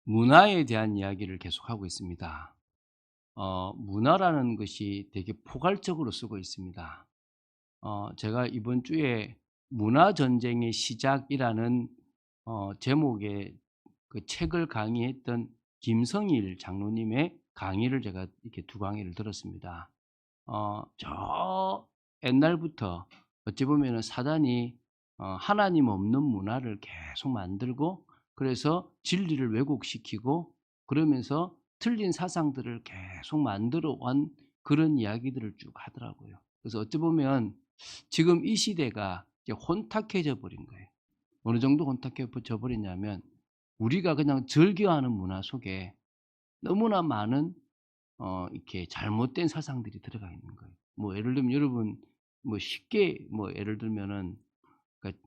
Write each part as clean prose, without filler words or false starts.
문화에 대한 이야기를 계속하고 있습니다. 문화라는 것이 되게 포괄적으로 쓰고 있습니다. 제가 이번 주에 문화 전쟁의 시작이라는 제목의 그 책을 강의했던 김성일 장로님의 강의를 제가 이렇게 두 강의를 들었습니다. 저 옛날부터 어찌 보면은 사단이 하나님 없는 문화를 계속 만들고, 그래서 진리를 왜곡시키고, 그러면서 틀린 사상들을 계속 만들어 온 그런 이야기들을 쭉 하더라고요. 그래서 어찌 보면 지금 이 시대가 이제 혼탁해져 버린 거예요. 어느 정도 혼탁해져 버렸냐면, 우리가 그냥 즐겨하는 문화 속에 너무나 많은 이렇게 잘못된 사상들이 들어가 있는 거예요. 뭐 예를 들면 여러분, 뭐 쉽게 뭐 예를 들면은, 그러니까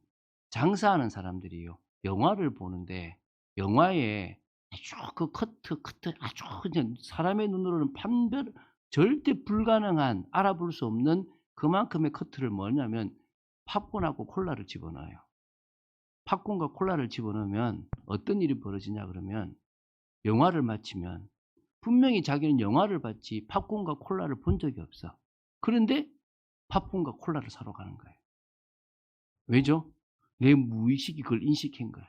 장사하는 사람들이요, 영화를 보는데 영화에 아주 그 커트 아주 그냥 사람의 눈으로는 판별 절대 불가능한, 알아볼 수 없는 그만큼의 커트를 뭐냐면 팝콘하고 콜라를 집어넣어요. 팝콘과 콜라를 집어넣으면 어떤 일이 벌어지냐 그러면, 영화를 마치면 분명히 자기는 영화를 봤지 팝콘과 콜라를 본 적이 없어. 그런데 팝콘과 콜라를 사러 가는 거예요. 왜죠? 내 무의식이 그걸 인식한 거야.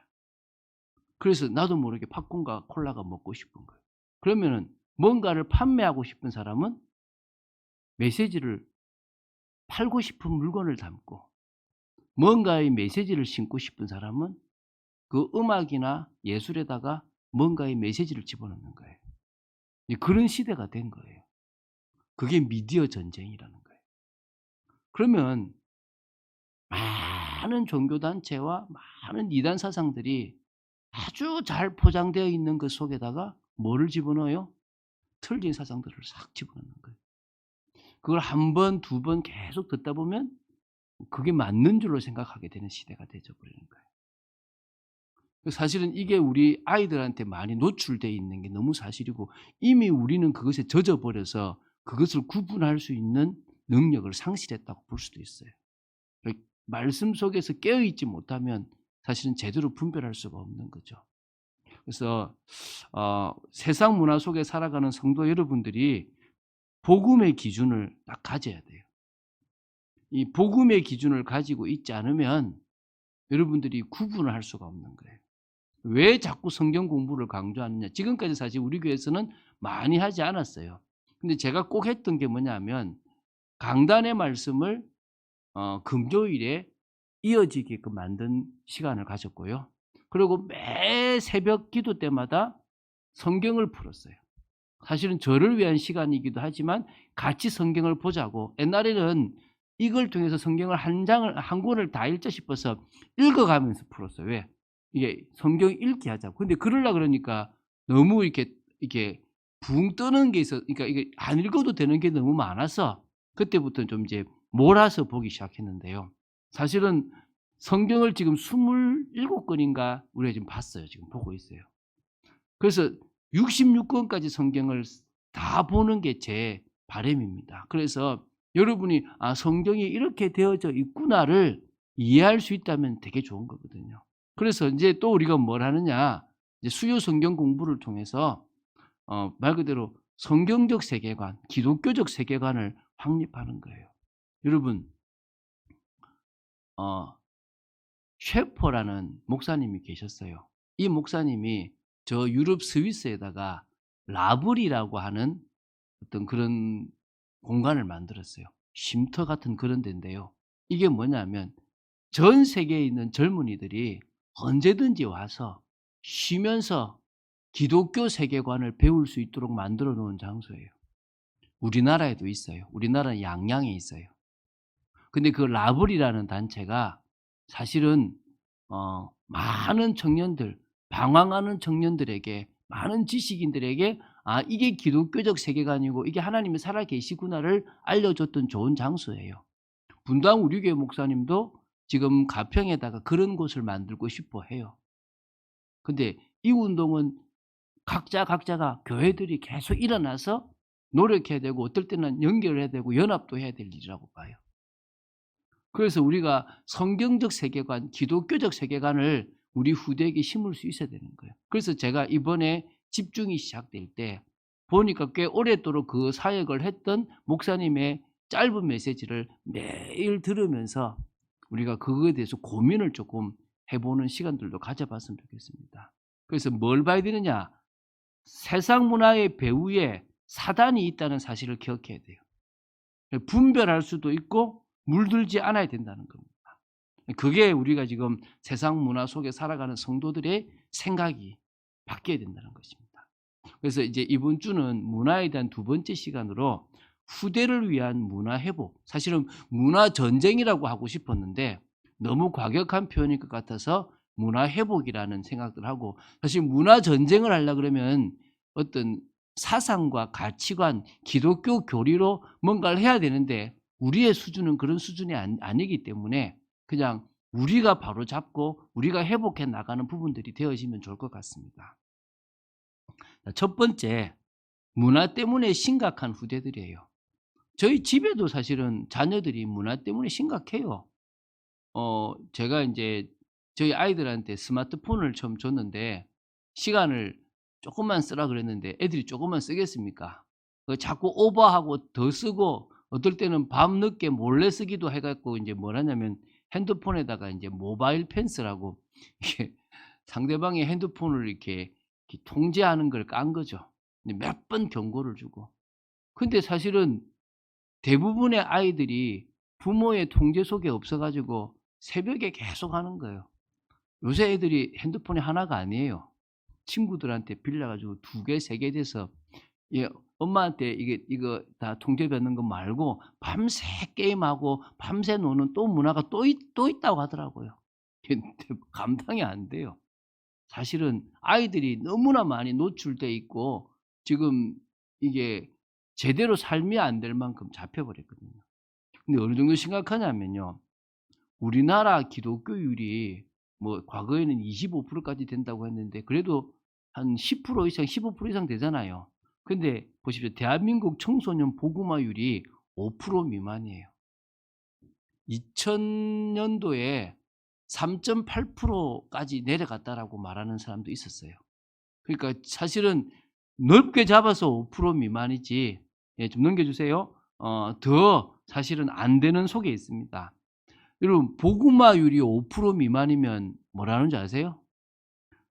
그래서 나도 모르게 팝콘과 콜라가 먹고 싶은 거예요. 그러면은 뭔가를 판매하고 싶은 사람은 메시지를, 팔고 싶은 물건을 담고, 뭔가의 메시지를 심고 싶은 사람은 그 음악이나 예술에다가 뭔가의 메시지를 집어넣는 거예요. 이제 그런 시대가 된 거예요. 그게 미디어 전쟁이라는 거예요. 그러면 많은 종교단체와 많은 이단 사상들이 아주 잘 포장되어 있는 그 속에다가 뭐를 집어넣어요? 틀린 사상들을 싹 집어넣는 거예요. 그걸 한 번, 두 번 계속 듣다 보면 그게 맞는 줄로 생각하게 되는 시대가 되어 버리는 거예요. 사실은 이게 우리 아이들한테 많이 노출되어 있는 게 너무 사실이고, 이미 우리는 그것에 젖어 버려서 그것을 구분할 수 있는 능력을 상실했다고 볼 수도 있어요. 말씀 속에서 깨어 있지 못하면 사실은 제대로 분별할 수가 없는 거죠. 그래서 세상 문화 속에 살아가는 성도 여러분들이 복음의 기준을 딱 가져야 돼요. 이 복음의 기준을 가지고 있지 않으면 여러분들이 구분을 할 수가 없는 거예요. 왜 자꾸 성경 공부를 강조하느냐. 지금까지 사실 우리 교회에서는 많이 하지 않았어요. 근데 제가 꼭 했던 게 뭐냐면, 강단의 말씀을 금요일에 이어지게끔 만든 시간을 가졌고요. 그리고 매 새벽 기도 때마다 성경을 풀었어요. 사실은 저를 위한 시간이기도 하지만 같이 성경을 보자고, 옛날에는 이걸 통해서 성경을 한 권을 다 읽자 싶어서 읽어가면서 풀었어요. 왜? 이게 성경 읽기 하자고. 근데 그러려 그러니까 너무 이렇게 붕 뜨는 게 있어, 그러니까 이게 안 읽어도 되는 게 너무 많아서 그때부터는 좀 이제 몰아서 보기 시작했는데요. 사실은 성경을 지금 27 권인가 우리가 지금 봤어요. 지금 보고 있어요. 그래서 66 권까지 성경을 다 보는 게 제 바람입니다. 그래서 여러분이 '아, 성경이 이렇게 되어져 있구나.'를 이해할 수 있다면 되게 좋은 거거든요. 그래서 인제 또 우리가 뭘 하느냐, 이제 수요 성경 공부를 통해서 말 그대로 성경적 세계관, 기독교적 세계관을 확립하는 거예요. 여러분, 어 셰퍼라는 목사님이 계셨어요. 이 목사님이 저 유럽 스위스에다가 라블이라고 하는 어떤 그런 공간을 만들었어요. 쉼터 같은 그런 데인데요. 이게 뭐냐면 전 세계에 있는 젊은이들이 언제든지 와서 쉬면서 기독교 세계관을 배울 수 있도록 만들어 놓은 장소예요. 우리나라에도 있어요. 우리나라는 양양에 있어요. 근데 그 라블이라는 단체가 사실은 많은 청년들, 방황하는 청년들에게, 많은 지식인들에게 '아, 이게 기독교적 세계관이고 이게 하나님이 살아 계시구나.'를 알려줬던 좋은 장소예요. 분당 우리 교회 목사님도 지금 가평에다가 그런 곳을 만들고 싶어 해요. 근데 이 운동은 각자가 교회들이 계속 일어나서 노력해야 되고, 어떨 때는 연결해야 되고 연합도 해야 될 일이라고 봐요. 그래서 우리가 성경적 세계관, 기독교적 세계관을 우리 후대에게 심을 수 있어야 되는 거예요. 그래서 제가 이번에 집중이 시작될 때 보니까 꽤 오랫도록 그 사역을 했던 목사님의 짧은 메시지를 매일 들으면서 우리가 그거에 대해서 고민을 조금 해 보는 시간들도 가져 봤으면 좋겠습니다. 그래서 뭘 봐야 되느냐? 세상 문화의 배후에 사단이 있다는 사실을 기억해야 돼요. 분별할 수도 있고 물들지 않아야 된다는 겁니다. 그게 우리가 지금 세상 문화 속에 살아가는 성도들의 생각이 바뀌어야 된다는 것입니다. 그래서 이제 이번 주는 문화에 대한 두 번째 시간으로 후대를 위한 문화 회복, 사실은 문화 전쟁이라고 하고 싶었는데 너무 과격한 표현일 것 같아서 문화 회복이라는 생각을 하고, 사실 문화 전쟁을 하려고 그러면 어떤 사상과 가치관, 기독교 교리로 뭔가를 해야 되는데 우리의 수준은 그런 수준이 아니기 때문에 그냥 우리가 바로잡고 우리가 회복해 나가는 부분들이 되어지면 좋을 것 같습니다. 첫 번째, 문화 때문에 심각한 후대들이에요. 저희 집에도 사실은 자녀들이 문화 때문에 심각해요. 제가 인제 저희 아이들한테 스마트폰을 처음 줬는데 시간을 쪼끔만 쓰라 그랬는데 애들이 쪼끔만 쓰겠습니까? 자꾸 오버하고 더 쓰고 어떨 때는 밤늦게 몰래 쓰기도 해 갖고 인제 뭘 하냐면 핸드폰에다가 인제 모바일 펜스라고 이게 상대방의 핸드폰을 이렇게 통제하는 걸 깐 거죠. 근데 몇 번 경고를 주고. 근데 사실은 대부분의 아이들이 부모의 통제 속에 없어 가지고 새벽에 계속 하는 거예요. 요새 애들이 핸드폰이 하나가 아니에요. 친구들한테 빌려 가지고 2 개, 3개 돼서 예 엄마한테 이거 다 통제받는 거 말고 밤새 게임하고 밤새 노는 또 문화가 또 있다고 하더라고요. 근데 감당이 안 돼요. 사실은 아이들이 너무나 많이 노출돼 있고 지금 이게 제대로 삶이 안 될 만큼 잡혀 버렸거든요. 근데 어느 정도 심각하냐면요. 우리나라 기독교율이 뭐 과거에는 25% 까지 된다고 했는데 그래도 한 10% 이상 15% 이상 되잖아요. 근데 보십시오. 대한민국 청소년 복음화율이 5% 미만이에요. 2000 년도에 3.8% 까지 내려갔다라고 말하는 사람도 있었어요. 그러니까 사실은 넓게 잡아서 5% 미만이지, 예 좀 넘겨 주세요. 더 사실은 안 되는 속에 있습니다. 여러분 복음화율이 5% 미만이면 뭐라는 줄 아세요?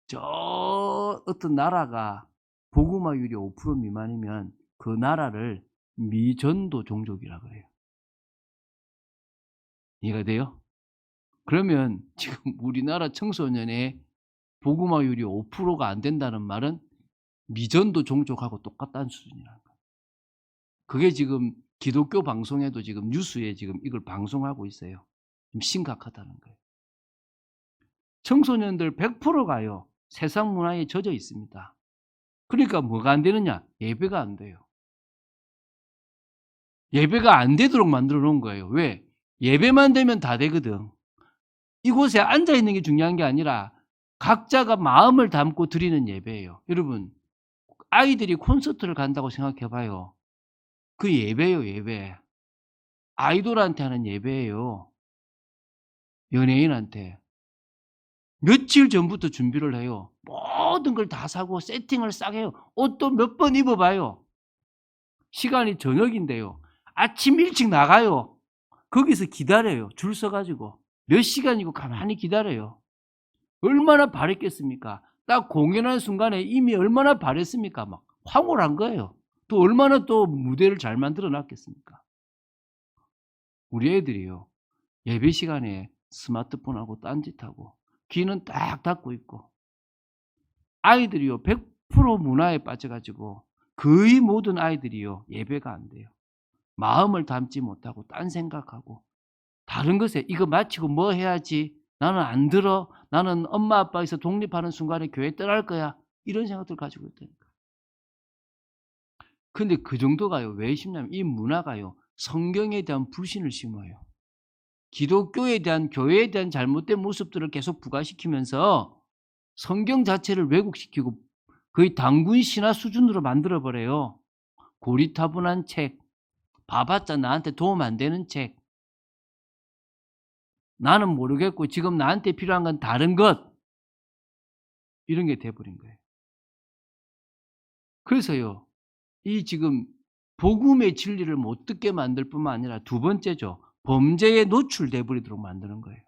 저 어떤 나라가 복음화율이 5% 미만이면 그 나라를 미전도 종족이라 그래요. 이해가 돼요? 그러면 지금 우리나라 청소년의 복음화율이 5%가 안 된다는 말은 미전도 종족하고 똑같다는 수준이라는 거예요. 그게 지금 기독교 방송에도 지금 뉴스에 지금 이걸 방송하고 있어요. 좀 심각하다는 거예요. 청소년들 100% 가요. 세상 문화에 젖어 있습니다. 그러니까 뭐가 안 되느냐? 예배가 안 돼요. 예배가 안 되도록 만들어 놓은 거예요. 왜? 예배만 되면 다 되거든. 이곳에 앉아 있는 게 중요한 게 아니라 각자가 마음을 담고 드리는 예배예요. 여러분 아이들이 콘서트를 간다고 생각해 봐요. 그 예배예요, 예배. 아이돌한테 하는 예배예요. 연예인한테. 며칠 전부터 준비를 해요. 모든 걸 다 사고 세팅을 싹 해요. 옷도 몇 번 입어 봐요. 시간이 저녁인데요. 아침 일찍 나가요. 거기서 기다려요. 줄 서 가지고. 몇 시간이고 가만히 기다려요. 얼마나 바랬겠습니까? 딱 공연하는 순간에 이미 얼마나 바랬습니까? 막 황홀한 거예요. 또 얼마나 또 무대를 잘 만들어 놨겠습니까? 우리 애들이요. 예배 시간에 스마트폰하고 딴짓하고 귀는 딱 닫고 있고 아이들이요. 100% 문화에 빠져 가지고 거의 모든 아이들이요. 예배가 안 돼요. 마음을 담지 못하고 딴 생각하고 다른 것에 '이거 마치고 뭐 해야지. 나는 안 들어. 나는 엄마 아빠에서 독립하는 순간에 교회 떠날 거야.' 이런 생각들을 가지고 있다니까요. 근데 그 정도가요. 왜 심냐면 이 문화가요. 성경에 대한 불신을 심어요. 기독교에 대한 교회에 대한 잘못된 모습들을 계속 부각시키면서 성경 자체를 왜곡시키고 거의 단군 신화 수준으로 만들어 버려요. 고리타분한 책, 봐봤자 나한테 도움 안 되는 책, 나는 모르겠고 지금 나한테 필요한 건 다른 것, 이런 게 돼 버린 거예요. 그래서요. 이 지금 복음의 진리를 못 듣게 만들 뿐만 아니라 두 번째죠. 범죄에 노출돼 버리도록 만드는 거예요.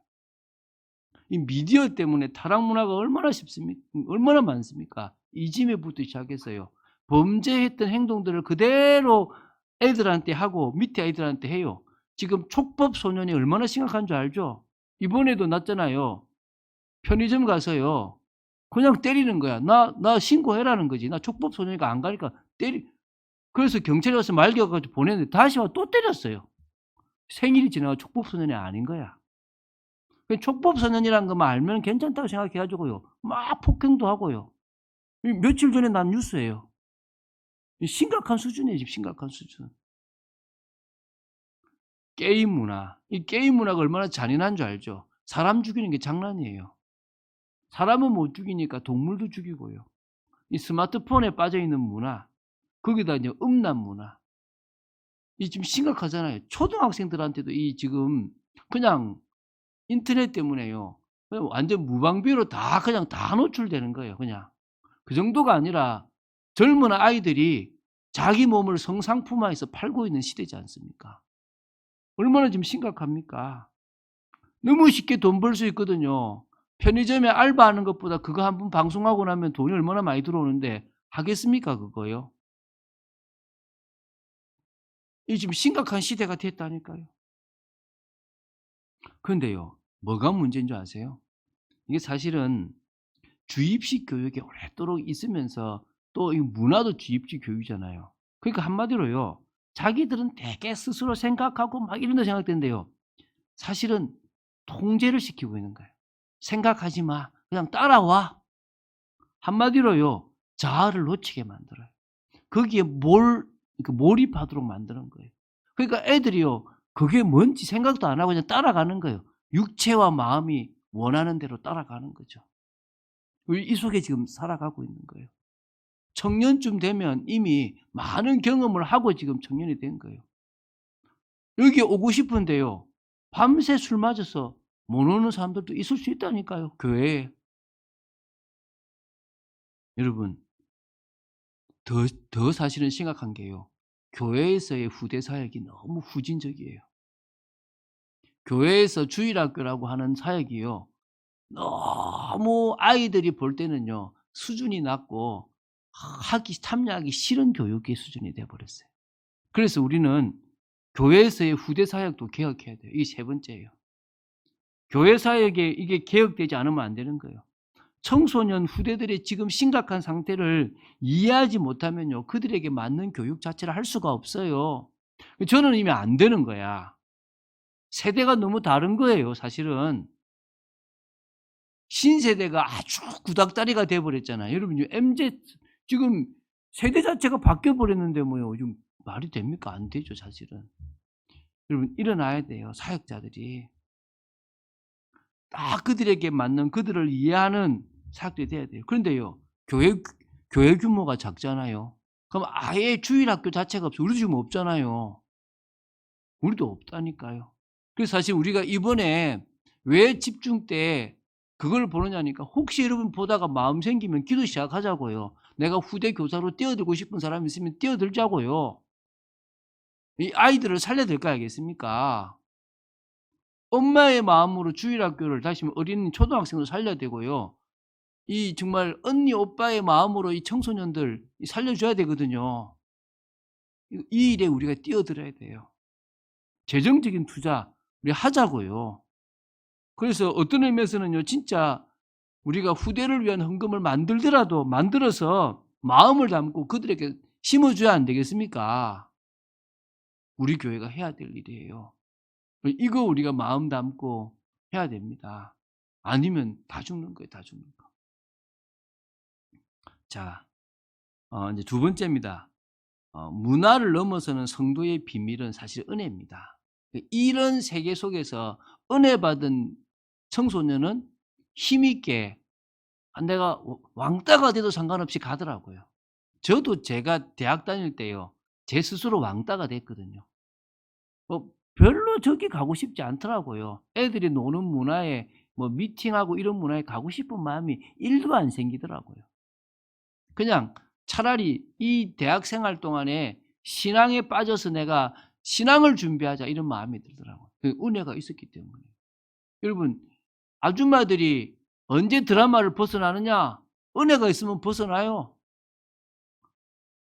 이 미디어 때문에 타락 문화가 얼마나 쉽습니까? 얼마나 많습니까? 이짐에부터 시작해서요. 범죄했던 행동들을 그대로 애들한테 하고 밑에 아이들한테 해요. 지금 촉법 소년이 얼마나 심각한 줄 알죠? 이번에도 났잖아요. 편의점 가서요. 그냥 때리는 거야. 나 신고해라는 거지. 나 촉법 소년이니까 안 가니까 그래서 경찰이 와서 말겨 가지고 보냈는데 다시 와서 또 때렸어요. 생일이 지나가 촉법 소년이 아닌 거야. 그 촉법 소년이라는 것만 알면 괜찮다고 생각해 가지고요. 막 폭행도 하고요. 이 며칠 전에 난 뉴스예요. 이 심각한 수준이에요, 지금 심각한 수준. 게임 문화. 이 게임 문화가 얼마나 잔인한 줄 알죠? 사람 죽이는 게 장난이에요. 사람은 못 죽이니까 동물도 죽이고요. 이 스마트폰에 빠져 있는 문화, 거기다 이제 음란 문화. 이 지금 심각하잖아요. 초등학생들한테도 이 지금 그냥 인터넷 때문에요. 그냥 완전 무방비로 다 그냥 다 노출되는 거예요, 그냥. 그 정도가 아니라 젊은 아이들이 자기 몸을 성상품화해서 팔고 있는 시대지 않습니까? 얼마나 지금 심각합니까? 너무 쉽게 돈 벌 수 있거든요. 편의점에 알바하는 것보다 그거 한 번 방송하고 나면 돈이 얼마나 많이 들어오는데 하겠습니까, 그거요? 이 지금 심각한 시대가 됐다니까요. 그런데요, 뭐가 문제인 줄 아세요? 이게 사실은 주입식 교육이 오랫도록 있으면서 또 이 문화도 주입식 교육이잖아요. 그러니까 한마디로요. 자기들은 되게 스스로 생각하고 막 이런 데 생각되는데요. 사실은 통제를 시키고 있는 거예요. "생각하지 마. 그냥 따라와." 한마디로요. 자아를 놓치게 만들어요. 거기에 몰입하도록 만드는 거예요. 그러니까 애들이요. 그게 뭔지 생각도 안 하고 그냥 따라가는 거예요. 육체와 마음이 원하는 대로 따라가는 거죠. 이 속에 지금 살아가고 있는 거예요. 청년쯤 되면 이미 많은 경험을 하고 지금 청년이 된 거예요. 여기 오고 싶은데요. 밤새 술 마셔서 못 오는 사람들도 있을 수 있다니까요, 교회에. 여러분, 더 사실은 심각한 게요. 교회에서의 후대 사역이 너무 후진적이에요. 교회에서 주일학교라고 하는 사역이요. 너무 아이들이 볼 때는요. 수준이 낮고 참여하기 싫은 교육의 수준이 돼 버렸어요. 그래서 우리는 교회에서의 후대 사역도 개혁해야 돼요. 이게 세 번째예요. 교회 사역에 이게 개혁되지 않으면 안 되는 거예요. 청소년 후대들의 지금 심각한 상태를 이해하지 못하면요. 그들에게 맞는 교육 자체를 할 수가 없어요. 저는 이미 안 되는 거야. 세대가 너무 다른 거예요, 사실은. 신세대가 아주 구닥다리가 돼 버렸잖아요. 여러분 MZ 지금 세대 자체가 바뀌어 버렸는데 뭐요. 지금 말이 됩니까? 안 되죠, 사실은. 여러분 일어나야 돼요, 사역자들이. 딱 그들에게 맞는 그들을 이해하는 사역들이 돼야 돼요. 그런데요. 교회 규모가 작잖아요. 그럼 아예 주일학교 자체가 없어요. 우리도 지금 없잖아요. 우리도 없다니까요. 그래서 사실 우리가 이번에 왜 집중 때 그걸 보느냐니까 혹시 여러분 보다가 마음 생기면 기도 시작하자고요. 내가 후대 교사로 뛰어들고 싶은 사람이 있으면 뛰어들자고요. 이 아이들을 살려야 될 거 아니겠습니까? 엄마의 마음으로 주일학교를 다시 어린 초등학생도 살려야 되고요. 이 정말 언니 오빠의 마음으로 이 청소년들 살려줘야 되거든요. 이 일에 우리가 뛰어들어야 돼요. 재정적인 투자 우리 하자고요. 그래서 어떤 의미에서는요. 진짜 우리가 후대를 위한 헌금을 만들더라도 만들어서 마음을 담고 그들에게 심어줘야 안 되겠습니까? 우리 교회가 해야 될 일이에요. 이거 우리가 마음 담고 해야 됩니다. 아니면 다 죽는 거예요. 다 죽는 거. 자, 이제 두 번째입니다. 문화를 넘어서는 성도의 비밀은 사실 은혜입니다. 이런 세계 속에서 은혜 받은 청소년은 힘있게 내가 왕따가 돼도 상관없이 가더라고요. 저도 제가 대학 다닐 때요. 제 스스로 왕따가 됐거든요. 별로 저기 가고 싶지 않더라고요. 애들이 노는 문화에 뭐 미팅하고 이런 문화에 가고 싶은 마음이 1도 안 생기더라고요. 그냥 차라리 이 대학 생활 동안에 신앙에 빠져서 내가 신앙을 준비하자 이런 마음이 들더라고요. 그 은혜가 있었기 때문에. 여러분, 아줌마들이 언제 드라마를 벗어나느냐? 은혜가 있으면 벗어나요.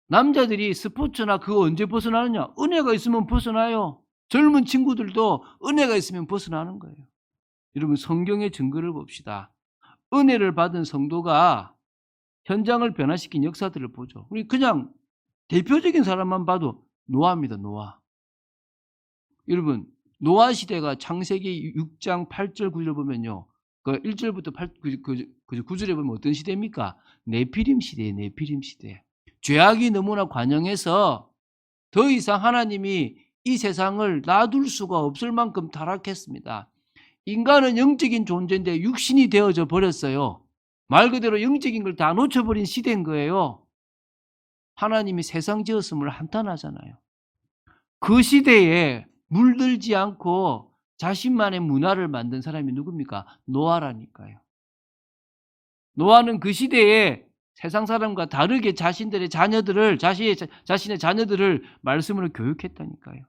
남자들이 스포츠나 그거 언제 벗어나느냐? 은혜가 있으면 벗어나요. 젊은 친구들도 은혜가 있으면 벗어나는 거예요. 여러분, 성경의 증거를 봅시다. 은혜를 받은 성도가 현장을 변화시킨 역사들을 보죠. 우리 그냥 대표적인 사람만 봐도 노아입니다. 노아. 여러분, 노아 시대가 창세기 6장 8절 9절 보면요. 그 1절부터 9절에 보면 어떤 시대입니까? 네피림 시대예요. 네피림 시대. 죄악이 너무나 관영해서 더 이상 하나님이 이 세상을 놔둘 수가 없을 만큼 타락했습니다. 인간은 영적인 존재인데 육신이 되어져 버렸어요. 말 그대로 영적인 걸 다 놓쳐버린 시대인 거예요. 하나님이 세상 지었음을 한탄하잖아요. 그 시대에 물들지 않고 자신만의 문화를 만든 사람이 누굽니까? 노아라니까요. 노아는 그 시대에 세상 사람과 다르게 자신의 자녀들을 말씀으로 교육했다니까요.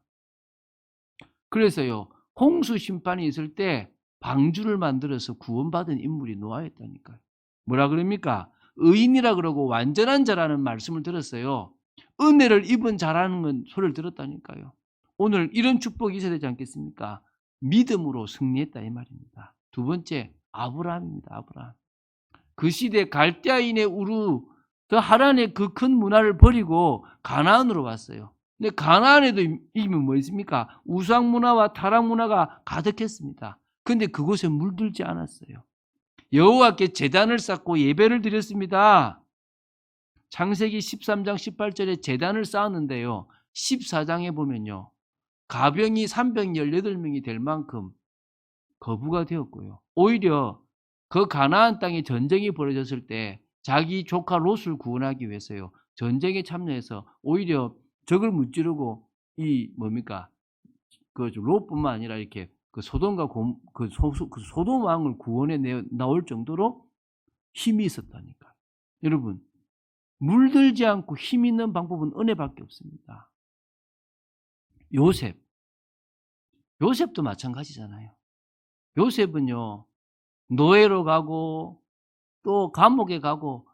그래서요, 홍수 심판이 있을 때 방주를 만들어서 구원받은 인물이 노아였다니까요. 뭐라 그럽니까? 의인이라 그러고 완전한 자라는 말씀을 들었어요. 은혜를 입은 자라는 건 소리를 들었다니까요. 오늘 이런 축복이 있어야 되지 않겠습니까? 믿음으로 승리했다 이 말입니다. 두 번째, 아브라함입니다. 아브라함. 그 시대 갈대아인의 우르, 그 하란의 그 큰 문화를 버리고 가나안으로 왔어요. 근데 가나안에도 이미 뭐 있습니까? 우상 문화와 타락 문화가 가득했습니다. 근데 그곳에 물들지 않았어요. 여호와께 제단을 쌓고 예배를 드렸습니다. 창세기 13장 18절에 제단을 쌓았는데요. 14장에 보면요. 가병이 318명이 될 만큼 거부가 되었고요. 오히려 그 가나안 땅에 전쟁이 벌어졌을 때 자기 조카 롯을 구원하기 위해서요. 전쟁에 참여해서 오히려 적을 무찌르고 그 롯뿐만 아니라 이렇게 그 소돔과 그 소돔 왕을 구원해 나올 정도로 힘이 있었다니까. 여러분, 물들지 않고 힘 있는 방법은 은혜밖에 없습니다. 요셉도 마찬가지잖아요. 요셉은요, 노예로 가고 또 감옥에 가고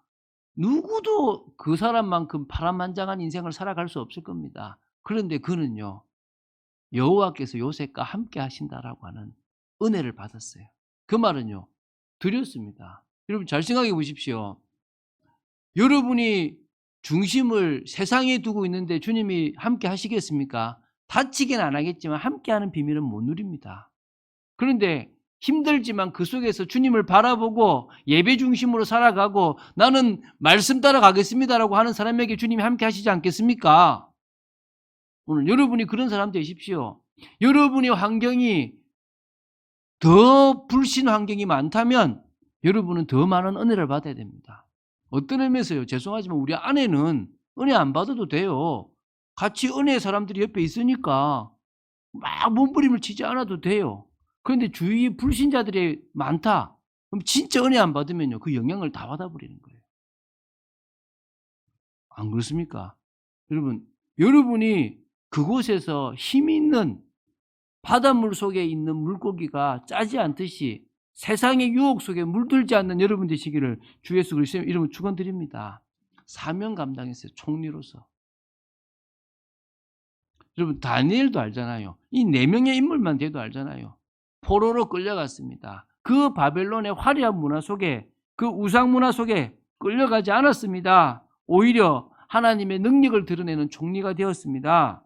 누구도 그 사람만큼 파란만장한 인생을 살아갈 수 없을 겁니다. 그런데 그는요, 여호와께서 요셉과 함께 하신다라고 하는 은혜를 받았어요. 그 말은요, 드렸습니다. 여러분 잘 생각해 보십시오. 여러분이 중심을 세상에 두고 있는데 주님이 함께 하시겠습니까? 다치긴 안 하겠지만 함께하는 비밀은 못 누립니다. 그런데 힘들지만 그 속에서 주님을 바라보고 예배 중심으로 살아가고 나는 말씀 따라가겠습니다라고 하는 사람에게 주님이 함께 하시지 않겠습니까? 오늘 여러분이 그런 사람 되십시오. 여러분의 환경이 더 불신 환경이 많다면 여러분은 더 많은 은혜를 받아야 됩니다. 어떤 의미에서요? 죄송하지만 우리 아내는 은혜 안 받아도 돼요. 같이 은혜의 사람들이 옆에 있으니까 막 몸부림을 치지 않아도 돼요. 그런데 주위에 불신자들이 많다. 그럼 진짜 은혜 안 받으면요. 그 영향을 다 받아버리는 거예요. 안 그렇습니까? 여러분이 그곳에서 힘 있는 바닷물 속에 있는 물고기가 짜지 않듯이 세상의 유혹 속에 물들지 않는 여러분 되시기를 주 예수 그리스도의 이름으로 축원드립니다. 사명 감당했어요. 총리로서. 여러분 다니엘도 알잖아요. 이 4명의 인물만 돼도 알잖아요. 포로로 끌려갔습니다. 그 바벨론의 화려한 문화 속에 그 우상 문화 속에 끌려가지 않았습니다. 오히려 하나님의 능력을 드러내는 총리가 되었습니다.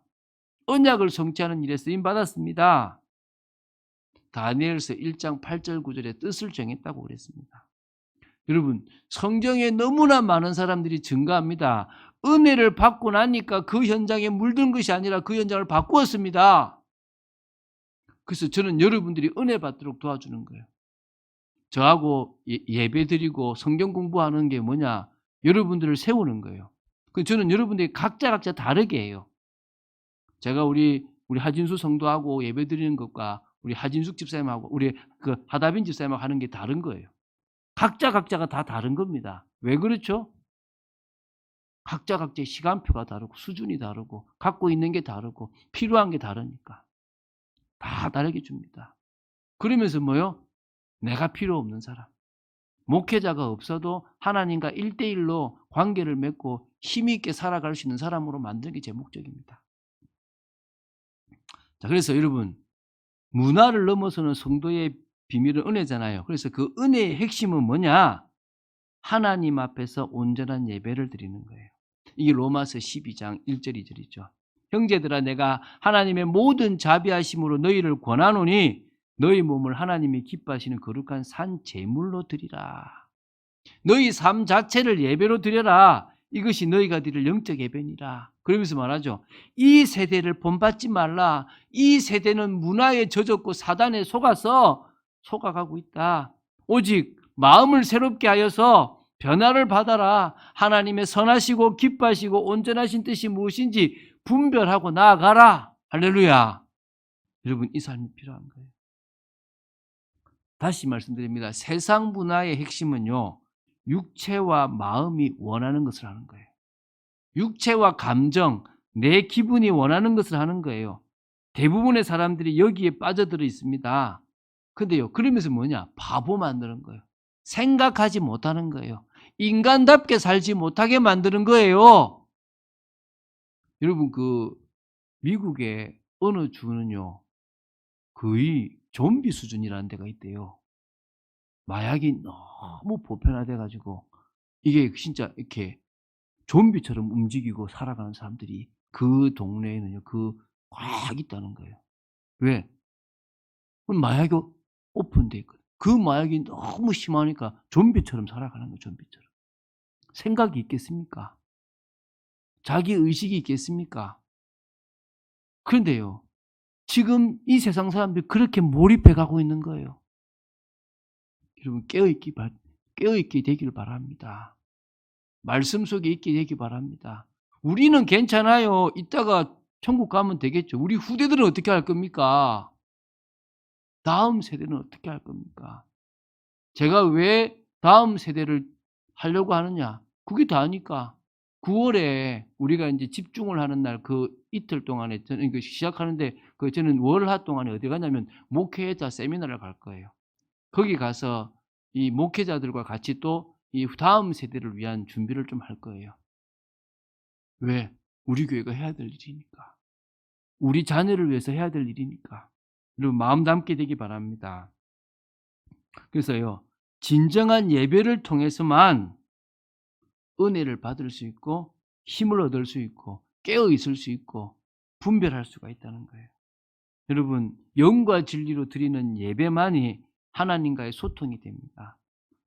언약을 성취하는 일에 쓰임받았습니다. 다니엘서 1장 8절 9절에 뜻을 정했다고 그랬습니다. 여러분 성경에 너무나 많은 사람들이 증거합니다. 은혜를 받고 나니까 그 현장에 물든 것이 아니라 그 현장을 바꾸었습니다. 그래서 저는 여러분들이 은혜 받도록 도와주는 거예요. 저하고 예배 드리고 성경 공부하는 게 뭐냐? 여러분들을 세우는 거예요. 저는 여러분들이 각자 다르게 해요. 제가 우리 하진수 성도하고 예배 드리는 것과 우리 하진숙 집사님하고 우리 그 하다빈 집사님하고 하는 게 다른 거예요. 각자가 다 다른 겁니다. 왜 그렇죠? 각자의 시간표가 다르고 수준이 다르고 갖고 있는 게 다르고 필요한 게 다르니까 다 다르게 줍니다. 그러면서 뭐요? 내가 필요 없는 사람. 목회자가 없어도 하나님과 1대1로 관계를 맺고 힘 있게 살아갈 수 있는 사람으로 만드는 게 제 목적입니다. 자, 그래서 여러분, 문화를 넘어서는 성도의 비밀은 은혜잖아요. 그래서 그 은혜의 핵심은 뭐냐? 하나님 앞에서 온전한 예배를 드리는 거예요. 이게 로마서 12장 1절 2절이죠. 형제들아, 내가 하나님의 모든 자비하심으로 너희를 권하노니 너희 몸을 하나님이 기뻐하시는 거룩한 산 제물로 드리라. 너희 삶 자체를 예배로 드려라. 이것이 너희가 드릴 영적 예배니라. 그러면서 말하죠. 이 세대를 본받지 말라. 이 세대는 문화에 젖었고 사단에 속아가고 있다. 오직 마음을 새롭게 하여서 변화를 받아라. 하나님의 선하시고 기뻐하시고 온전하신 뜻이 무엇인지 분별하고 나아가라. 할렐루야. 여러분, 이 삶이 필요한 거예요. 다시 말씀드립니다. 세상 문화의 핵심은요, 육체와 마음이 원하는 것을 하는 거예요. 육체와 감정, 내 기분이 원하는 것을 하는 거예요. 대부분의 사람들이 여기에 빠져들어 있습니다. 근데요, 그러면서 뭐냐? 바보 만드는 거예요. 생각하지 못하는 거예요. 인간답게 살지 못하게 만드는 거예요. 여러분, 그 미국의 어느 주는요, 거의 좀비 수준이라는 데가 있대요. 마약이 너무 보편화돼 가지고 이게 진짜 이렇게 좀비처럼 움직이고 살아가는 사람들이 그 동네에는요, 꽉 있다는 거예요. 왜? 마약이 오픈돼 있거든. 그 마약이 너무 심하니까 좀비처럼 살아가는 거예요, 좀비처럼. 생각이 있겠습니까? 자기 의식이 있겠습니까? 그런데요, 지금 이 세상 사람들이 그렇게 몰입해 가고 있는 거예요. 여러분, 깨어있게 되기를 바랍니다. 말씀 속에 있게 되기 바랍니다. 우리는 괜찮아요. 이따가 천국 가면 되겠죠. 우리 후대들은 어떻게 할 겁니까? 다음 세대는 어떻게 할 겁니까? 제가 왜 다음 세대를 하려고 하느냐? 그게 다니까. 9월에 우리가 이제 집중을 하는 날 그 이틀 동안에 저는 시작하는데 저는 월하 동안에 어디 가냐면 목회자 세미나를 갈 거예요. 거기 가서 이 목회자들과 같이 또 이 다음 세대를 위한 준비를 좀 할 거예요. 왜? 우리 교회가 해야 될 일이니까. 우리 자녀를 위해서 해야 될 일이니까. 여러분, 마음 담게 되기 바랍니다. 그래서요, 진정한 예배를 통해서만 은혜를 받을 수 있고 힘을 얻을 수 있고 깨어 있을 수 있고 분별할 수가 있다는 거예요. 여러분, 영과 진리로 드리는 예배만이 하나님과의 소통이 됩니다.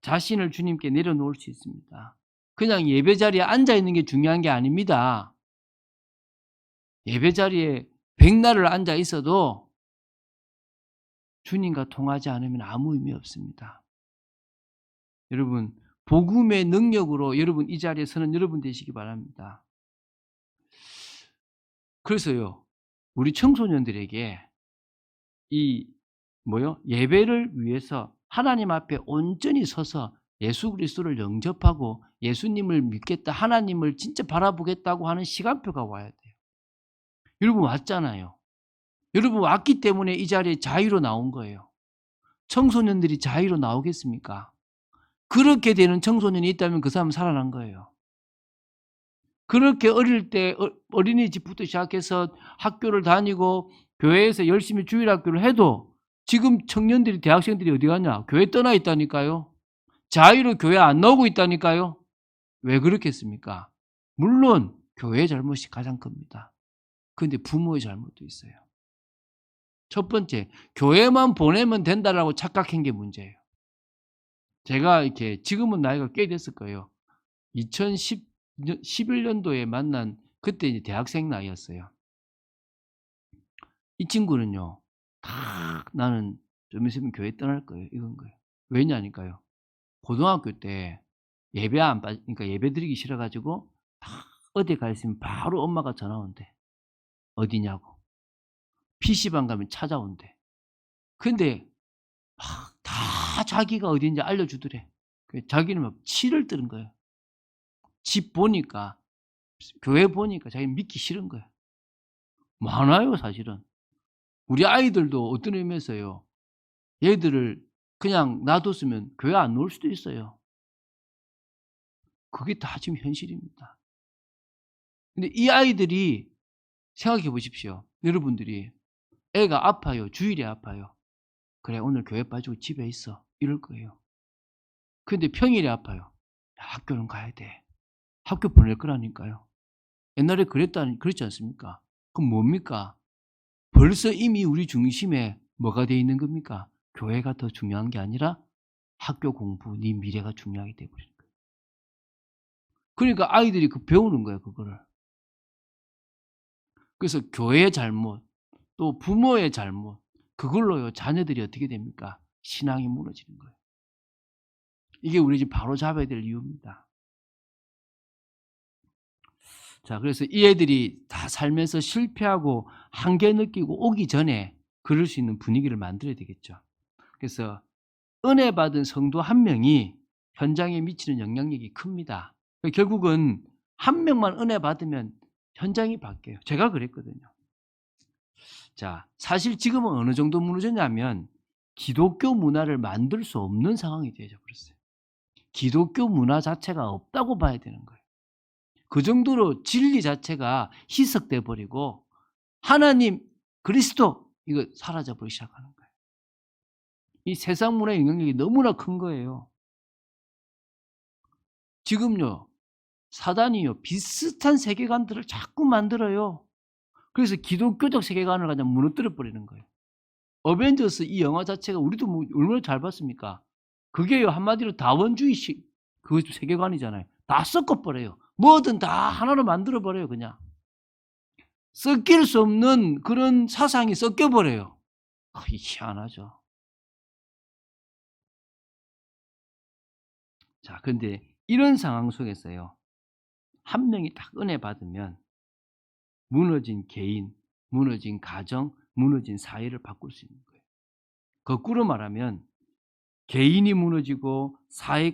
자신을 주님께 내려놓을 수 있습니다. 그냥 예배 자리에 앉아 있는 게 중요한 게 아닙니다. 예배 자리에 백날을 앉아 있어도 주님과 통하지 않으면 아무 의미 없습니다. 여러분, 복음의 능력으로 여러분 이 자리에 서는 여러분 되시기 바랍니다. 그래서요, 우리 청소년들에게 예배를 위해서 하나님 앞에 온전히 서서 예수 그리스도를 영접하고 예수님을 믿겠다, 하나님을 진짜 바라보겠다고 하는 시간표가 와야 돼요. 여러분 왔잖아요. 여러분 왔기 때문에 이 자리에 자유로 나온 거예요. 청소년들이 자유로 나오겠습니까? 그렇게 되는 청소년이 있다면 그 사람은 살아난 거예요. 그렇게 어릴 때 어린이집부터 시작해서 학교를 다니고 교회에서 열심히 주일학교를 해도 지금 청년들이, 대학생들이 어디 가냐? 교회 떠나 있다니까요. 자유로 교회 안 나오고 있다니까요. 왜 그렇겠습니까? 물론 교회의 잘못이 가장 큽니다. 그런데 부모의 잘못도 있어요. 첫 번째, 교회만 보내면 된다라고 착각한 게 문제예요. 제가 이렇게 지금은 나이가 꽤 됐을 거예요. 2011년도에 만난 그때 이제 대학생 나이였어요. 이 친구는요, 나는 좀 있으면 교회 떠날 거예요. 이건 거예요. 왜냐니까요. 고등학교 때 그러니까 예배 드리기 싫어가지고 어디 가 있으면 바로 엄마가 전화 온대. 어디냐고. PC방 가면 찾아온대. 근데 막 다 자기가 어딘지 알려주더래. 자기는 막 치를 뜨는 거예요. 집 보니까, 교회 보니까 자기는 믿기 싫은 거예요. 많아요 사실은. 우리 아이들도 어떤 의미에서요. 얘들을 그냥 놔뒀으면 교회 안 올 수도 있어요. 그게 다 지금 현실입니다. 근데 이 아이들이 생각해 보십시오. 여러분들이 애가 아파요. 주일에 아파요. "그래 오늘 교회 빠지고 집에 있어." 이럴 거예요. 근데 평일에 아파요. "야 학교는 가야 돼." 학교 보낼 거라니까요. 옛날에 그랬지 않습니까? 그럼 뭡니까? 벌써 이미 우리 중심에 뭐가 돼 있는 겁니까? 교회가 더 중요한 게 아니라 학교 공부, 네 미래가 중요하게 돼 버리는 거예요. 그러니까 아이들이 배우는 거예요 그거를. 그래서 교회의 잘못, 또 부모의 잘못, 그걸로요 자녀들이 어떻게 됩니까? 신앙이 무너지는 거예요. 이게 우리 지금 바로잡아야 될 이유입니다. 자, 그래서 이 애들이 다 살면서 실패하고 한계 느끼고 오기 전에 그럴 수 있는 분위기를 만들어야 되겠죠. 그래서 은혜 받은 성도 한 명이 현장에 미치는 영향력이 큽니다. 결국은 한 명만 은혜 받으면 현장이 바뀌어요. 제가 그랬거든요. 자, 사실 지금은 어느 정도 무너졌냐면 기독교 문화를 만들 수 없는 상황이 되어져 버렸어요. 기독교 문화 자체가 없다고 봐야 되는 거예요. 그 정도로 진리 자체가 희석돼 버리고 하나님, 그리스도 이거 사라져 버리기 시작하는 거예요. 이 세상 문화의 영향력이 너무나 큰 거예요. 지금요. 사단이요. 비슷한 세계관들을 자꾸 만들어요. 그래서 기독교적 세계관을 그냥 무너뜨려 버리는 거예요. 어벤져스 이 영화 자체가 우리도 뭐 얼마나 잘 봤습니까? 그게요 한마디로 다원주의식 그 세계관이잖아요. 다 섞어 버려요. 뭐든 다 하나로 만들어 버려요 그냥. 섞일 수 없는 그런 사상이 섞여 버려요. 희한하죠. 자, 근데 이런 상황 속에서요. 한 명이 딱 은혜 받으면 무너진 개인, 무너진 가정, 무너진 사회를 바꿀 수 있는 거예요. 거꾸로 말하면 개인이 무너지고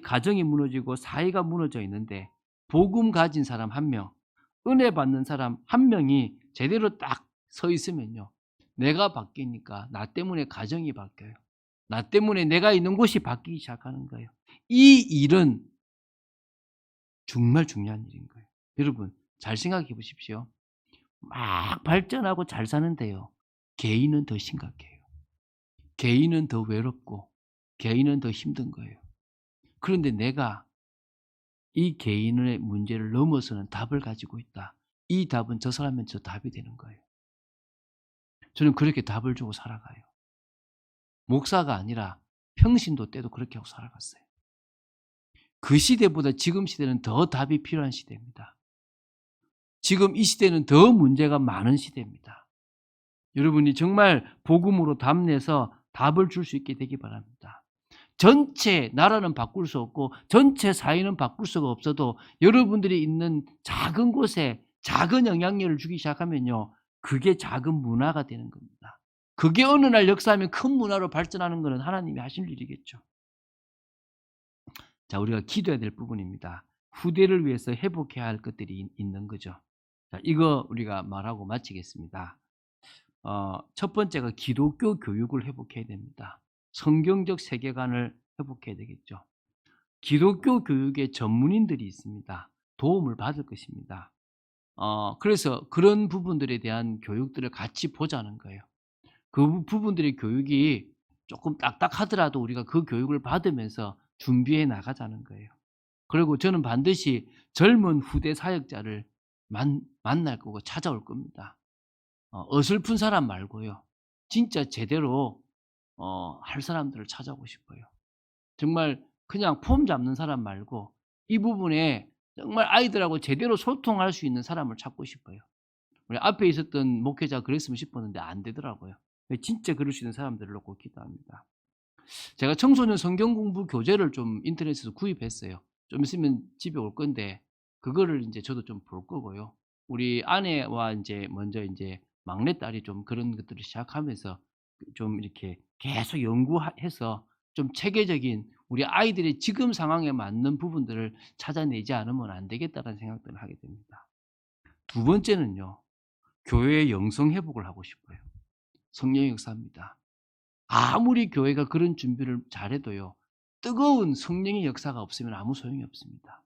가정이 무너지고 사회가 무너져 있는데 복음 가진 사람 한 명, 은혜 받는 사람 한 명이 제대로 딱 서 있으면요. 내가 바뀌니까 나 때문에 가정이 바뀌어요. 나 때문에 내가 있는 곳이 바뀌기 시작하는 거예요. 이 일은 정말 중요한 일인 거예요. 여러분 잘 생각해 보십시오. 막 발전하고 잘 사는데요. 개인은 더 심각해요. 개인은 더 외롭고 개인은 더 힘든 거예요. 그런데 내가 이 개인의 문제를 넘어서는 답을 가지고 있다. 이 답은 저 사람은 저 답이 되는 거예요. 저는 그렇게 답을 주고 살아가요. 목사가 아니라 평신도 때도 그렇게 하고 살아갔어요. 그 시대보다 지금 시대는 더 답이 필요한 시대입니다. 지금 이 시대는 더 문제가 많은 시대입니다. 여러분이 정말 복음으로 답내서 답을 줄 수 있게 되기 바랍니다. 전체 나라는 바꿀 수 없고 전체 사회는 바꿀 수가 없어도 여러분들이 있는 작은 곳에 작은 영향력을 주기 시작하면요. 그게 작은 문화가 되는 겁니다. 그게 어느 날 역사하면 큰 문화로 발전하는 것은 하나님이 하실 일이겠죠. 자, 우리가 기도해야 될 부분입니다. 후대를 위해서 회복해야 할 것들이 있는 거죠. 자, 이거 우리가 말하고 마치겠습니다. 첫 번째가 기독교 교육을 회복해야 됩니다. 성경적 세계관을 회복해야 되겠죠. 기독교 교육에 전문인들이 있습니다. 도움을 받을 것입니다. 그래서 그런 부분들에 대한 교육들을 같이 보자는 거예요. 그 부분들의 교육이 조금 딱딱하더라도 우리가 그 교육을 받으면서 준비해 나가자는 거예요. 그리고 저는 반드시 젊은 후대 사역자를 만날 거고 찾아올 겁니다. 어설픈 사람 말고요. 진짜 제대로 할 사람들을 찾아오고 싶어요. 정말 그냥 폼 잡는 사람 말고 이 부분에 정말 아이들하고 제대로 소통할 수 있는 사람을 찾고 싶어요. 우리 앞에 있었던 목회자가 그랬으면 싶었는데 안 되더라고요. 진짜 그럴 수 있는 사람들을 놓고 기도합니다. 제가 청소년 성경 공부 교재를 좀 인터넷에서 구입했어요. 좀 있으면 집에 올 건데 그거를 인제 저도 좀 볼 거고요. 우리 아내와 인제 먼저 인제 막내딸이 좀 그런 것들을 시작하면서 좀 이렇게 계속 연구해서 좀 체계적인 우리 아이들의 지금 상황에 맞는 부분들을 찾아내지 않으면 안 되겠다는 생각들을 하게 됩니다. 두 번째는요. 교회의 영성 회복을 하고 싶어요. 성령의 역사입니다. 아무리 교회가 그런 준비를 잘해도요. 뜨거운 성령의 역사가 없으면 아무 소용이 없습니다.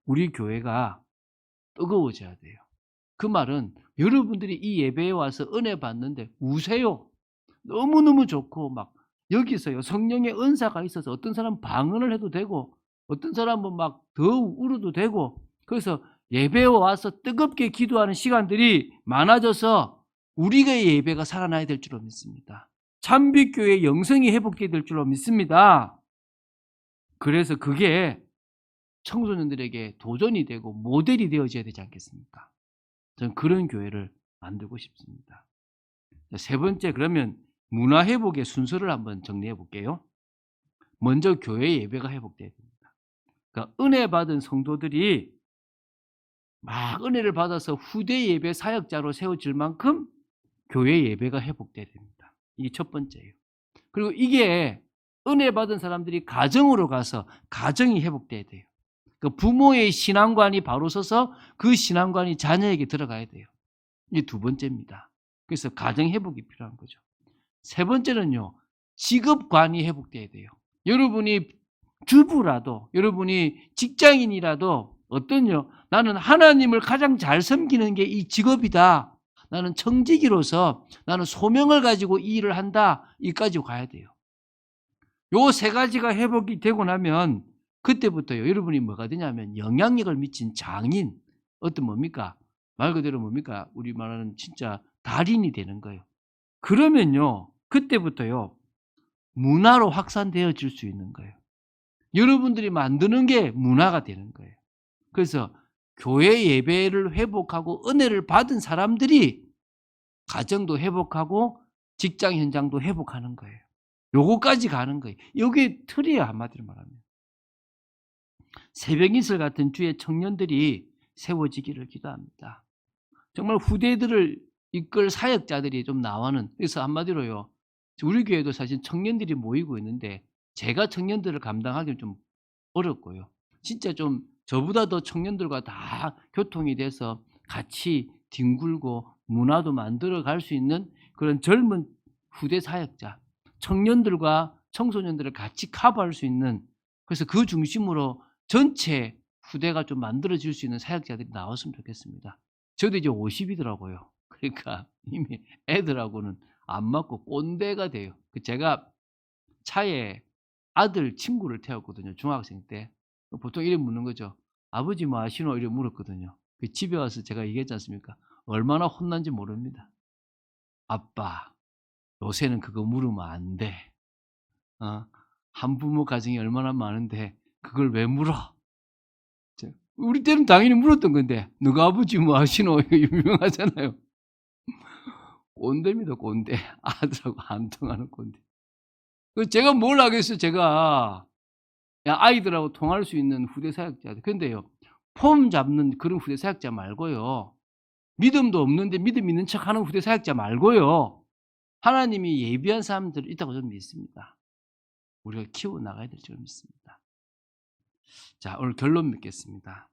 우리 교회가 뜨거워져야 돼요. 그 말은 여러분들이 이 예배에 와서 은혜 받는데 우세요. 너무너무 좋고 막 여기서요. 성령의 은사가 있어서 어떤 사람은 방언을 해도 되고 어떤 사람은 막 더 울어도 되고 그래서 예배에 와서 뜨겁게 기도하는 시간들이 많아져서 우리의 예배가 살아나야 될 줄로 믿습니다. 참빛교회의 영성이 회복되어야 될 줄로 믿습니다. 그래서 그게 청소년들에게 도전이 되고 모델이 되어져야 되지 않겠습니까? 저는 그런 교회를 만들고 싶습니다. 세 번째, 그러면 문화 회복의 순서를 한번 정리해 볼게요. 먼저 교회 예배가 회복돼야 됩니다. 그러니까 은혜 받은 성도들이 막 은혜를 받아서 후대 예배 사역자로 세워질 만큼 교회 예배가 회복돼야 됩니다. 이게 첫 번째예요. 그리고 이게 은혜 받은 사람들이 가정으로 가서 가정이 회복돼야 돼요. 그 부모의 신앙관이 바로 서서 그 신앙관이 자녀에게 들어가야 돼요. 이게 두 번째입니다. 그래서 가정 회복이 필요한 거죠. 세 번째는요. 직업관이 회복돼야 돼요. 여러분이 주부라도 여러분이 직장인이라도 어떤요? 나는 하나님을 가장 잘 섬기는 게 이 직업이다. 나는 청지기로서 나는 소명을 가지고 이 일을 한다. 이까지 가야 돼요. 요 세 가지가 회복이 되고 나면 그때부터요. 여러분이 뭐가 되냐면 영향력을 미친 장인, 어떤 뭡니까? 말 그대로 뭡니까? 우리 말하는 진짜 달인이 되는 거예요. 그러면요. 그때부터요. 문화로 확산되어질 수 있는 거예요. 여러분들이 만드는 게 문화가 되는 거예요. 그래서 교회 예배를 회복하고 은혜를 받은 사람들이 가정도 회복하고 직장 현장도 회복하는 거예요. 요거까지 가는 거예요. 이게 틀이에요. 한마디로 말하면. 새벽 이슬 같은 주의 청년들이 세워지기를 기도합니다. 정말 후대들을 이끌 사역자들이 좀 나와는, 그래서 한마디로요. 우리 교회도 사실 청년들이 모이고 있는데 제가 청년들을 감당하기는 좀 어렵고요. 진짜 좀 저보다 더 청년들과 다 교통이 돼서 같이 뒹굴고 문화도 만들어 갈 수 있는 그런 젊은 후대 사역자, 청년들과 청소년들을 같이 커버할 수 있는, 그래서 그 중심으로 전체 후대가 좀 만들어질 수 있는 사역자들이 나왔으면 좋겠습니다. 저도 이제 50이더라고요. 그러니까 이미 애들하고는 안 맞고 꼰대가 돼요. 제가 차에 아들 친구를 태웠거든요. 중학생 때. 보통 이래 묻는 거죠. 아버지 뭐 하시노? 이래 물었거든요. 집에 와서 제가 얘기했지 않습니까? 얼마나 혼난지 모릅니다. 아빠, 요새는 그거 물으면 안 돼. 한부모 가정이 얼마나 많은데 그걸 왜 물어? 우리 때는 당연히 물었던 건데 너가 아버지 뭐 하시노? 유명하잖아요. 꼰대입니다. 꼰대. 아들하고 안 통하는 꼰대. 제가 뭘 하겠어요. 제가 아이들하고 통할 수 있는 후대 사역자들. 근데요, 폼 잡는 그런 후대 사역자 말고요, 믿음도 없는데 믿음 있는 척하는 후대 사역자 말고요, 하나님이 예비한 사람들이 있다고 저는 믿습니다. 우리가 키워나가야 될 줄 믿습니다. 자, 오늘 결론 맺겠습니다.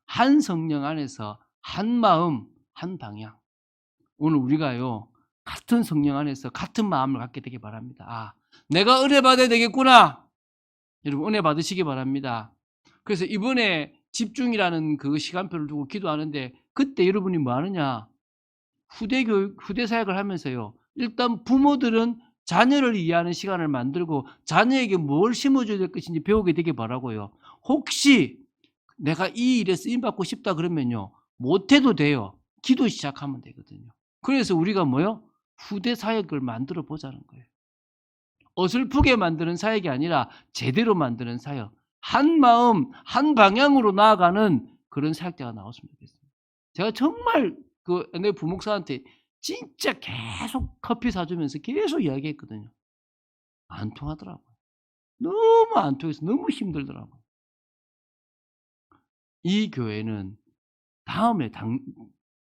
한 성령 안에서 한 마음, 한 방향. 오늘 우리가요, 같은 성령 안에서 같은 마음을 갖게 되길 바랍니다. 아, 내가 은혜 받아야 되겠구나. 여러분 은혜 받으시기 바랍니다. 그래서 이번에 집중이라는 그 시간표를 두고 기도하는데 그때 여러분이 뭐 하느냐? 후대 사역을 하면서요. 일단 부모들은 자녀를 이해하는 시간을 만들고 자녀에게 뭘 심어줘야 될 것인지 배우게 되길 바라고요. 혹시 내가 이 일에 쓰임받고 싶다 그러면요. 못해도 돼요. 기도 시작하면 되거든요. 그래서 우리가 뭐요? 후대 사역을 만들어 보자는 거예요. 어설프게 만드는 사역이 아니라 제대로 만드는 사역. 한 마음, 한 방향으로 나아가는 그런 사역자가 나왔으면 좋겠습니다. 제가 정말 내 부목사한테 진짜 계속 커피 사주면서 계속 이야기했거든요. 안 통하더라고요. 너무 안 통해서 너무 힘들더라고요. 이 교회는 다음에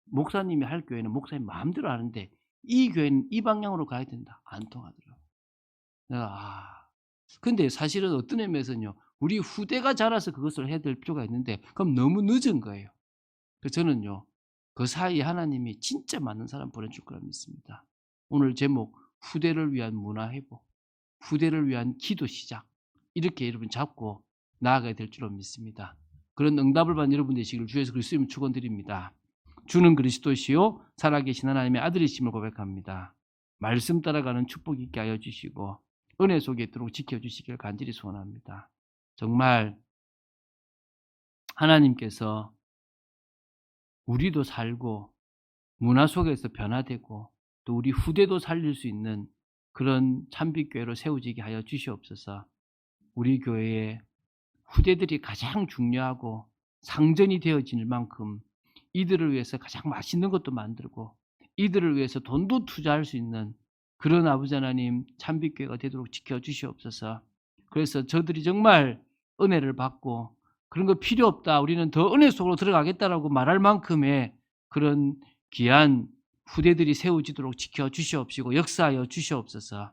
목사님이 할 교회는 목사님 마음대로 하는데 이 교회는 이 방향으로 가야 된다. 안 통하더라고요. 내가 근데 사실은 어떤 의미에서는요. 우리 후대가 자라서 그것을 해야 될 필요가 있는데 그럼 너무 늦은 거예요. 그래서 저는요. 그 사이에 하나님이 진짜 많은 사람 보내줄 거라 믿습니다. 오늘 제목 후대를 위한 문화 회복, 후대를 위한 기도 시작 이렇게 여러분 잡고 나아가야 될 줄로 믿습니다. 그런 응답을 받는 여러분 되시기를 주 예수 그리스도 이름으로 축원드립니다. 주는 그리스도시요 살아계신 하나님의 아들이심을 고백합니다. 말씀 따라가는 축복 있게 하여 주시고 은혜 속에 있도록 지켜주시기를 간절히 소원합니다. 정말 하나님께서 우리도 살고 문화 속에서 변화되고 또 우리 후대도 살릴 수 있는 그런 참빛교회로 세워지게 하여 주시옵소서. 우리 교회의 후대들이 가장 중요하고 상전이 되어질 만큼 이들을 위해서 가장 맛있는 것도 만들고 이들을 위해서 돈도 투자할 수 있는 그런 아버지 하나님 참빛교회가 되도록 지켜주시옵소서. 그래서 저들이 정말 은혜를 받고 그런 거 필요 없다. 우리는 더 은혜 속으로 들어가겠다라고 말할 만큼의 그런 귀한 후대들이 세워지도록 지켜주시옵시고 역사하여 주시옵소서.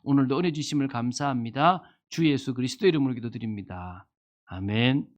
오늘도 은혜 주심을 감사합니다. 주 예수 그리스도 이름으로 기도드립니다. 아멘.